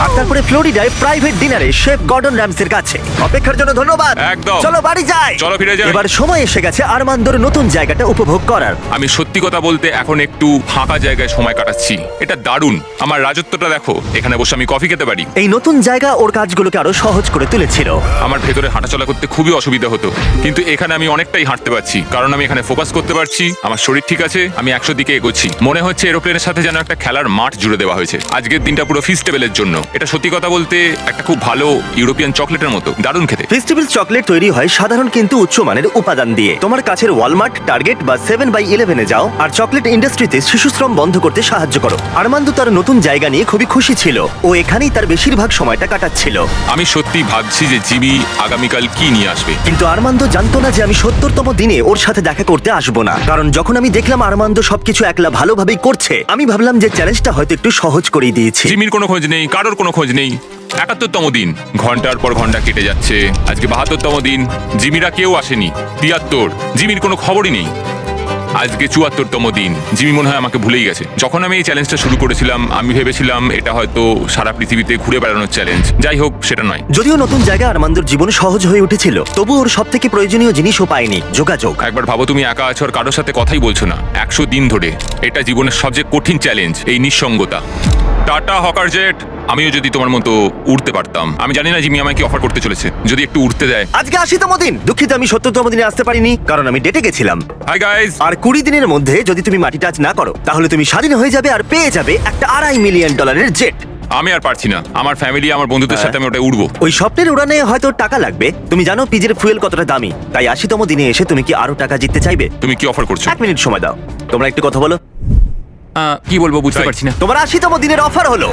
আর তারপরে ফ্লোরিডায় প্রাইভেট ডিনারে শেফ গর্ডন র্যামসের কাছে। অপেক্ষার জন্য ধন্যবাদ। একদম। চলো বাড়ি যাই। চলো ফিরে যাই। এবার সময় এসে গেছে আরমান্দোর নতুন জায়গাটা উপভোগ করার। আমি সত্যি কথা বলতে এখন একটু ফাঁকা জায়গায় সময় কাটাচ্ছি। এটা দারুণ। আমার রাজত্বটা দেখো, এখানে বসে আমি কফি খেতে পারি। এই নতুন জায়গা ওর কাজগুলোকে আরো সহজ করে তুলেছিল। আমার ভেতরে হাঁটাচলা করতে খুবই অসুবিধা হতো, কিন্তু এখানে আমি অনেকটাই হাঁটতে পারছি, কারণ আমি এখানে ফোকাস করতে পারছি। আমার শরীর ঠিক আছে, আমি 100 দিকে এগোচ্ছি। মনে হচ্ছে এরোপ্লেনের সাথে যেন একটা খেলার মাঠ জুড়ে দেওয়া হয়েছে। আজকের দিনটা পুরো ফেস্টিভ্যালের জন্য। এটা সত্যি কথা বলতে একটা খুব ভালো ইউরোপিয়ান চকলেটের মতো, দারুণ খেতে। ফেস্টিভ্যাল চকলেট তৈরি হয় সাধারণ কিন্তু উচ্চমানের উপাদান দিয়ে। তোমার কাছের ওয়ালমার্ট, টার্গেট বা 7/11 যাও আর চকলেট ইন্ডাস্ট্রিতে শিশুশ্রম বন্ধ করতে সাহায্য করো। আরমান্দো তার নতুন জায়গা নিয়ে খুবই খুশি ছিল। ও এখানেই তার বেশিরভাগ সময়টা কাটাচ্ছিল। আমি সত্যি ভাবছি যে জিমি আগামীকাল কি নিয়ে আসবে। কিন্তু আরমান্দো জানতো না যে আমি 70তম দিনে ওর সাথে দেখা করতে আসবো না। কারণ যখন আমি দেখলাম আরমান্দো সবকিছু একলা ভালোভাবেই করছে, আমি ভাবলাম যে চ্যালেঞ্জটা হয়তো একটু সহজ করেই দিয়েছি। জিমির কোনো খোঁজ নেই, কারোর কোনো খোঁজ নেই। 71তম দিন, ঘন্টার পর ঘন্টা কেটে যাচ্ছে। আজকে 72তম দিন, জিমিরা কেউ আসেনি। 73, জিমির কোনো খবরই নেই। আজকে 74তম দিন, জিমি মনে হয় আমাকে ভুলেই গেছে। যখন আমি এই চ্যালেঞ্জটা শুরু করেছিলাম আমি ভেবেছিলাম এটা হয়তো সারা পৃথিবীতে ঘুরে বেড়ানোর চ্যালেঞ্জ। যাই হোক, সেটা নয়। যদিও নতুন জায়গা আরমান্দোর জীবন সহজ হয়ে উঠেছিল, তবু ওর সব থেকে প্রয়োজনীয় জিনিসও পায়নি, যোগাযোগ। একবার ভাবো, তুমি একা আছো আর কারোর সাথে কথাই বলছো না 100 দিন ধরে। এটা জীবনের সবচেয়ে কঠিন চ্যালেঞ্জ, এই নিঃসঙ্গতা। টাটা হকার জেট, আমিও যদি তোমার মতো উড়তে পারতাম। আমি জানি না জিমি আমাকে অফার করতে চলেছে, যদি একটু উড়তে দেয়। আজকে 80তম দিন। দুঃখিত আমি 70তম দিনে আসতে পারিনি, কারণ আমি ডেটে গেছিলাম। Hi guys. আর 20 দিনের মধ্যে যদি তুমি মাটি টাচ না করো, তাহলে তুমি স্বাধীন হয়ে যাবে আর পেয়ে যাবে একটা $2.5 মিলিয়ন জেট। আমি আর পারছি না, আমার ফ্যামিলি, আমার বন্ধুদের সাথে আমি ওটা উড়বো। ওই স্বপ্নের উড়ানে হয়তো টাকা লাগবে। তুমি জানো পিজের ফুয়েল কতটা দামি, তাই 80তম দিনে এসে তুমি কি আরো টাকা জিততে চাইবে? তুমি কি অফার করছো? 1 মিনিট সময় দাও, তোমরা একটু কথা বলো। কি বলবো বুঝতে তাই। পারছি না। তোমার 80তম দিনের অফার হলো,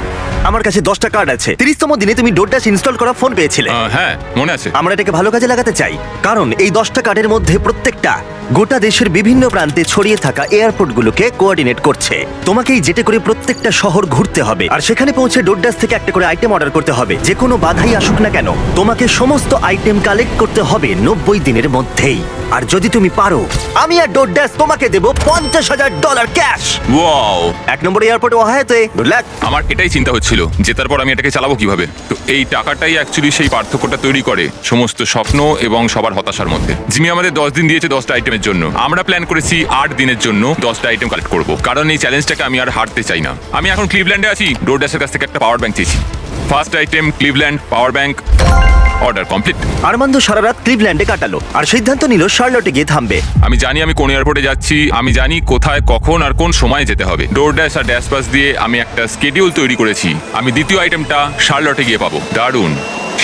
আমার কাছে 10টা কার্ড আছে। 30তম দিনে তুমি ডোরডাশ ইনস্টল করা ফোন পেয়েছিলে। হ্যাঁ, মনে আছে। আমরা এটাকে ভালো কাজে লাগাতে চাই, কারণ এই 10টা কার্ডের মধ্যে প্রত্যেকটা গোটা দেশের বিভিন্ন প্রান্তে ছড়িয়ে থাকা এয়ারপোর্টগুলোকে কোঅর্ডিনেট করছে। তোমাকেই যেতে করে প্রত্যেকটা শহর ঘুরতে হবে, আর সেখানে পৌঁছে ডোরডাশ থেকে একটা করে আইটেম অর্ডার করতে হবে। যে কোনো বাধাই আসুক না কেন, তোমাকে সমস্ত আইটেম কালেক্ট করতে হবে 90 দিনের মধ্যেই। আর যদি তুমি পারো, আমি আর ডোরডাশ তোমাকে দেবো $50,000 ক্যাশ। ওয়াও। 1 নম্বর এয়ারপোর্টে ওয়াহাতে। Good luck. আমার এটাই চিন্তা হচ্ছিল, জেতার পর আমি এটাকে চালাবো কিভাবে। তো এই টাকাটাই অ্যাকচুয়ালি সেই পার্থক্যটা তৈরি করে সমস্ত স্বপ্ন এবং সবার হতাশার মধ্যে। জিমি আমাদের 10 দিন দিয়েছে 10টা আইটেমের জন্য। আমরা প্ল্যান করেছি 8 দিনের জন্য 10টা আইটেম কালেক্ট করব, কারণ এই চ্যালেঞ্জটাকে আমি আর হারতে চাই না। আমি এখন ক্লিভল্যান্ডে আছি, ডোরডাশের কাছ থেকে একটা পাওয়ার ব্যাংক চেয়েছি। First item Cleveland power bank, order complete. Armand সারা রাত ক্লিভল্যান্ডে কাটালো আর সিদ্ধান্ত নিল শার্লটে গিয়ে থামবে। আমি জানি আমি কোন এয়ারপোর্টে যাচ্ছি, আমি জানি কোথায় কখন আর কোন সময় যেতে হবে। ডোরড্যাশ আর ড্যাশ পাস দিয়ে আমি একটা স্কেডিউল তৈরি করেছি। আমি দ্বিতীয় আইটেমটা শার্লটে গিয়ে পাবো। দারুণ,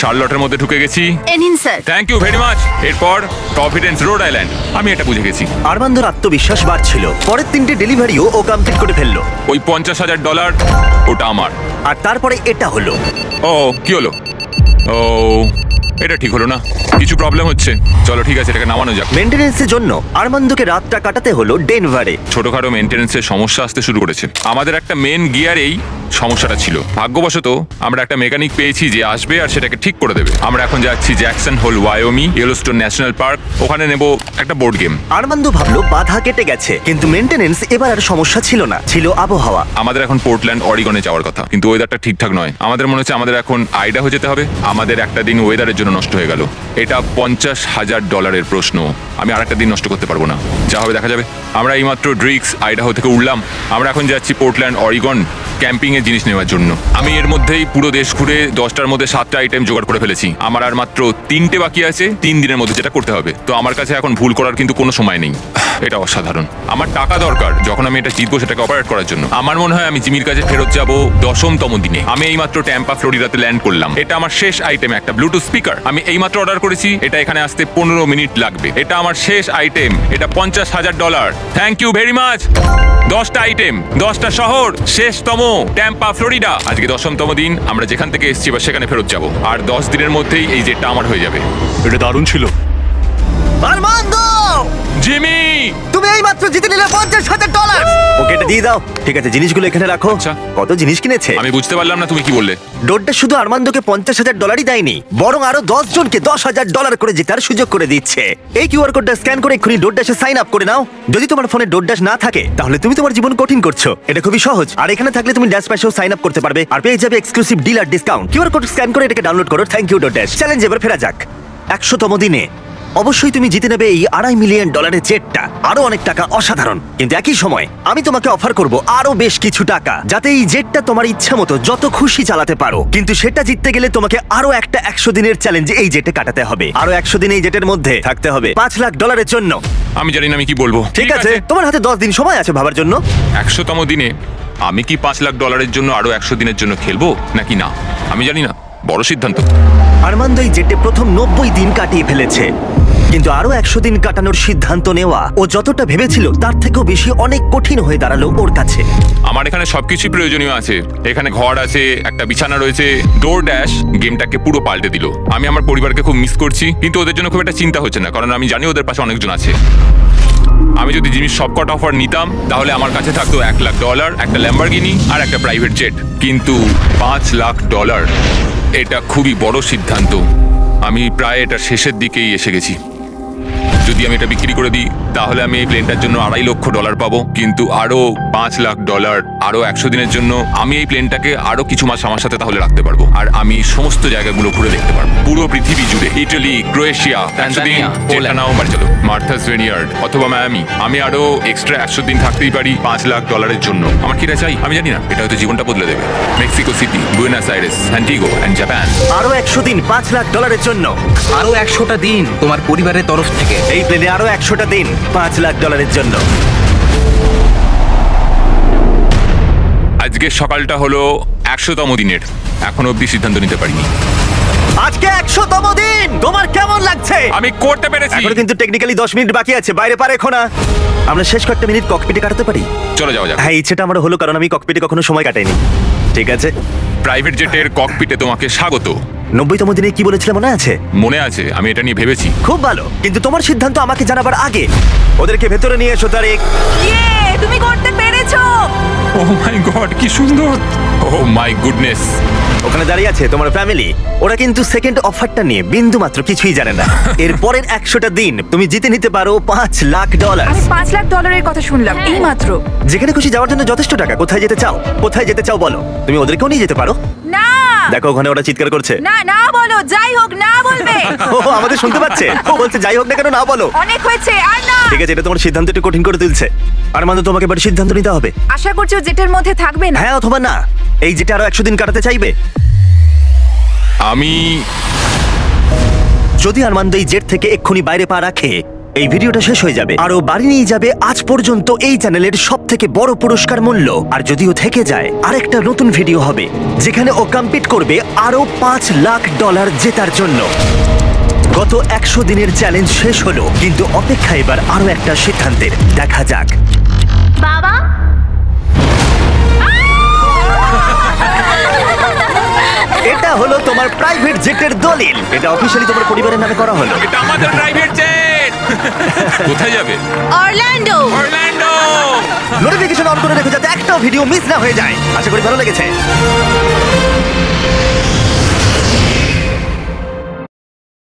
শার্লটের মধ্যে ঢুকে গেছি। এনিন sir. Thank you very much. এরপর প্রভিডেন্স রোড আইল্যান্ড, আমি এটা বুঝে গেছি। আরমান্দর আত্মবিশ্বাস বাড়ছিল। পরের 3টে ডেলিভারিও ও কমপ্লিট করে ফেললো। ওই $50,000 ওটা আমার। আর তারপরে এটা হলো। ও কি হলো? ও এটা ঠিক হলো না, কিছু প্রবলেম হচ্ছে। চলো ঠিক আছে, এটাকে নামানো যাক। মেইনটেনেন্সের জন্য আরমান্দকে রাতটা কাটাতে হলো ডেনভারে। ছোটখাটো মেনটেন্যান্সের সমস্যা আসতে শুরু করেছে। আমাদের একটা মেন গিয়ারেই সমস্যাটা ছিল। ভাগ্যবশত আমরা একটা মেকানিক পেয়েছি যে আসবে আর সেটাকে ঠিক করে দেবে। আমরা এখন যাচ্ছি Jackson Hole Wyoming, Yellowstone National Park. ওখানে নেব একটা বোর্ড গেম। আরমান্দ ভাবলো বাধা কেটে গেছে, কিন্তু মেইনটেনেন্স এবার আর সমস্যা ছিল না, ছিল আবহাওয়া। আমাদের এখন পোর্টল্যান্ড অরিগনে যাওয়ার কথা, কিন্তু ওয়েদারটা ঠিকঠাক নয়। আমাদের মনে হচ্ছে আমাদের এখন আইডাহো যেতে হবে। আমাদের একটা দিন ওয়েদারের জন্য নষ্ট হয়ে গেল। এটা $50,000 প্রশ্ন। আমি আর একটা দিন নষ্ট করতে পারবো না। যা হবে দেখা যাবে। আমরা এইমাত্র ড্রিক্স আইডাহো থেকে উঠলাম। আমরা এখন যাচ্ছি পোর্টল্যান্ড অরিগন ক্যাম্পিং এর জিনিস নেওয়ার জন্য। আমি এর মধ্যেই পুরো দেশ ঘুরে 10টার মধ্যে 7টা আইটেম জোগাড় করে ফেলেছি। আমার আর মাত্র 3টে বাকি আছে, 3 দিনের মধ্যে যেটা করতে হবে। তো আমার কাছে এখন ভুল করার কিন্তু কোনো সময় নেই। এটা অসাধারণ। আমার টাকা দরকার যখন আমি এটা জিতবো সেটাকে অপারেট করার জন্য। আমার মনে হয় আমি জিমির কাছে ফেরত যাব 10তম দিনে। আমি এইমাত্র ট্যাম্পা ফ্লোরিডাতে ল্যান্ড করলাম। এটা আমার শেষ আইটেম, একটা ব্লুটুথ স্পিকার। আমি এইমাত্র অর্ডার করেছি, এটা এখানে আসতে 15 মিনিট লাগবে। এটা আমার শেষ আইটেম, এটা $50,000। Thank you very much. 10টা আইটেম, 10টা শহর, শেষতম ট্যাম্পা ফ্লোরিডা। আজকে 10তম দিন। আমরা যেখান থেকে এসেছি বা সেখানে ফেরত যাব। আর 10 দিনের মধ্যেই এই জেটটা আমার হয়ে যাবে। এটা দারুণ ছিল। আরমান্দ, জিমি, তুমি এইমাত্র জিতে নিলে $50,000। ওকে এটা দিয়ে দাও। ঠিক আছে, জিনিসগুলো এখানে রাখো। আচ্ছা। কত জিনিস কিনেছে? আমি বুঝতে পারলাম না তুমি কি বললে। ডোডটা শুধু আরমান্দকে $50,000 দেয়নি, বরং আরো 10 জনকে $10,000 করে জেতার সুযোগ করে দিচ্ছে। এই কিউআর কোডটা স্ক্যান করে এক্ষুনি ডোডড্যাশে সাইন আপ করে নাও। যদি তোমার ফোনে ডোডড্যাশ না থাকে তাহলে তুমি তোমার জীবন কঠিন করছো। এটা খুবই সহজ। আর এখানে থাকলে তুমি ড্যাশ প্যাশেও সাইন আপ করতে পারবে আর পেয়ে যাবে exclusive dealer discount. QR code scan করে এটাকে ডাউনলোড করো। Thank you ডোডড্যাশ। চ্যালেঞ্জ এবার ফেরা যাক। 100তম দিনে অবশ্যই তুমি জিতে নেবে এই $2.5 মিলিয়ন জেটটা। আরো অনেক টাকা, অসাধারণ। কিন্তু একই সময় আমি তোমাকে অফার করব আরো বেশ কিছু টাকা, যাতে এই জেটটা তোমার ইচ্ছা মতো যত খুশি চালাতে পারো। কিন্তু সেটা জিততে গেলে তোমাকে আরো একটা 100 দিনের চ্যালেঞ্জ এই জেটে কাটাতে হবে। আরো 100 দিন এই জেটের মধ্যে থাকতে হবে $5,00,000 জন্য। আমি জানি না আমি কি বলবো। ঠিক আছে, তোমার হাতে 10 দিন সময় আছে ভাবার জন্য। 100তম দিনে আমি কি $5,00,000 জন্য আরো 100 দিনের জন্য খেলবো নাকি না আমি জানি না। বড় সিদ্ধান্ত। আরমান্দ এই জেটে প্রথম 90 দিন কাটিয়ে ফেলেছে, কিন্তু আরো 100 দিন কাটানোর সিদ্ধান্ত নেওয়া ও যতটা ভেবেছিল তার থেকেও বেশি অনেক কঠিন হয়ে দাঁড়ালো ওর কাছে। আমার এখানে সবকিছুই প্রয়োজনীয় আছে। এখানে ঘর আছে, একটা বিছানা রয়েছে। ডোরড্যাশ গেমটাকে পুরো পাল্টে দিল। আমি আমার পরিবারকে খুব মিস করছি, কিন্তু ওদের জন্য খুব একটা চিন্তা হচ্ছে না, কারণ আমি জানি ওদের পাশে অনেকজন আছে। আমি যদি জিনিস সবকটা অফার নিতাম তাহলে আমার কাছে থাকতো $1,00,000, একটা ল্যাম্বরগিনি আর একটা প্রাইভেট জেট। কিন্তু $5,00,000 এটা খুবই বড় সিদ্ধান্ত। আমি প্রায় এটা শেষের দিকেই এসে গেছি। যদি আমি এটা বিক্রি করে দিই তাহলে আমি এই প্লেনটার জন্য $2.5 লক্ষ পাবো। কিন্তু আরো $5,00,000 আরো 100 দিনের জন্য আমি এই প্লেনটাকে আরো কিছু মাস আমার সাথে তাহলে রাখতে পারবো। আর আমি সমস্ত জায়গাগুলো ঘুরে দেখতে পারবো, পুরো পৃথিবী জুড়ে। ইটালি, ক্রোয়েশিয়া, তানজানিয়া, যেটা নাও বাড়ি চলো, মার্থাস ভিনিয়ার্ড অথবা মায়ামি। আমি আরো এক্সট্রা 100 দিন থাকতেই পারি $5,00,000 জন্য। আমার কিটা চাই আমি জানি না, এটা হয়তো জীবনটা বদলে দেবে। Mexico City, Buenos Aires, Santiago and Japan. আরো 100 দিন $5,00,000 জন্য। আরো 100টা দিন তোমার পরিবারের তরফ থেকে। এই প্লেনে আরো 100টা দিন $5,00,000 জন্য। আজকে সকালটা হলো 100তম দিনের। এখনো অব্দি সিদ্ধান্ত নিতে পারিনি। আজকে 100তম দিন, তোমার কেমন লাগছে? আমি করতে পেরেছি। এখন কিন্তু টেকনিক্যালি 10 মিনিট বাকি আছে, বাইরে পার এখন না। আমরা শেষ কয়েকটা মিনিট ককপিটে কাটাতে পারি। চলে যাওয়া যাক। হ্যাঁ, ইচ্ছেটা আমার হলো, কারণ আমি ককপিটে কখনো সময় কাটাইনি। ঠিক আছে, প্রাইভেট জেটের ককপিটে তোমাকে স্বাগত। 90তম দিনে কি বলেছিলে মনে আছে? মনে আছে, আমি এটা নিয়ে ভেবেছি। খুব ভালো, কিন্তু তোমার সিদ্ধান্ত আমাকে জানাবার আগে ওদেরকে ভেতরে নিয়ে এসো। তারিক, ইয়ে, তুমি করতে পেরেছো। ও মাই গড, কি সুন্দর। ও মাই গুডনেস। ওখানে দাঁড়িয়ে আছে তোমার ফ্যামিলি। ওরা কিন্তু সেকেন্ড অফারটা নিয়ে বিন্দু মাত্র কিছুই জানে না। এর পরের 100টা দিন তুমি জিতে নিতে পারো $5,00,000। আমি $5,00,000 কথা শুনলাম এই মাত্র। যেখানে খুশি যাওয়ার জন্য যথেষ্ট টাকা। কোথায় যেতে চাও? কোথায় যেতে চাও বলো। তুমি ওদেরকেও নিয়ে যেতে পারো। না দেখো ওখানে ওরা চিৎকার করছে। না না বলো, যাই হোক না বলবে। ও আমাদের শুনতে পাচ্ছে। ও বলছে যাই হোক না কেন না বলো। অনেক হয়েছে আর না। ঠিক আছে, এটা তোমার সিদ্ধান্ত একটু কঠিন করে তুলছে। আর মানে তোমাকে এবার সিদ্ধান্ত নিতে হবে। আশা করছি ও জেটের মধ্যে থাকবে না। হ্যাঁ অথবা না। এই যেটা আরো 100 দিন কাটাতে চাইবে। আমি যদি আরমান্দ এই জেট থেকে এক্ষুনি বাইরে পা রাখে এই ভিডিওটা শেষ হয়ে যাবে আর ও বাড়ি নিয়ে যাবে আজ পর্যন্ত এই চ্যানেলের সব থেকে বড় পুরস্কার মূল্য। আর যদিও থেকে যায় আরেকটা নতুন ভিডিও হবে যেখানে ও কম্পিট করবে আরো $5 লাখ জেতার জন্য। গত 100 দিনের চ্যালেঞ্জ শেষ হলো, কিন্তু অপেক্ষা এবার আরো একটা সিদ্ধান্তের। দেখা যাক। বাবা এটা হলো তোমার প্রাইভেট জেটের দলিল। এটা অফিশিয়ালি তোমার পরিবারের নামে করা হলো। এটা আমাদের প্রাইভেট জেট। কোথায় যাবে? Orlando Orlando. নোটিফিকেশন অন করে রেখো যাতে একটাও ভিডিও মিস না হয়ে যায়। আশা করি ভালো লেগেছে।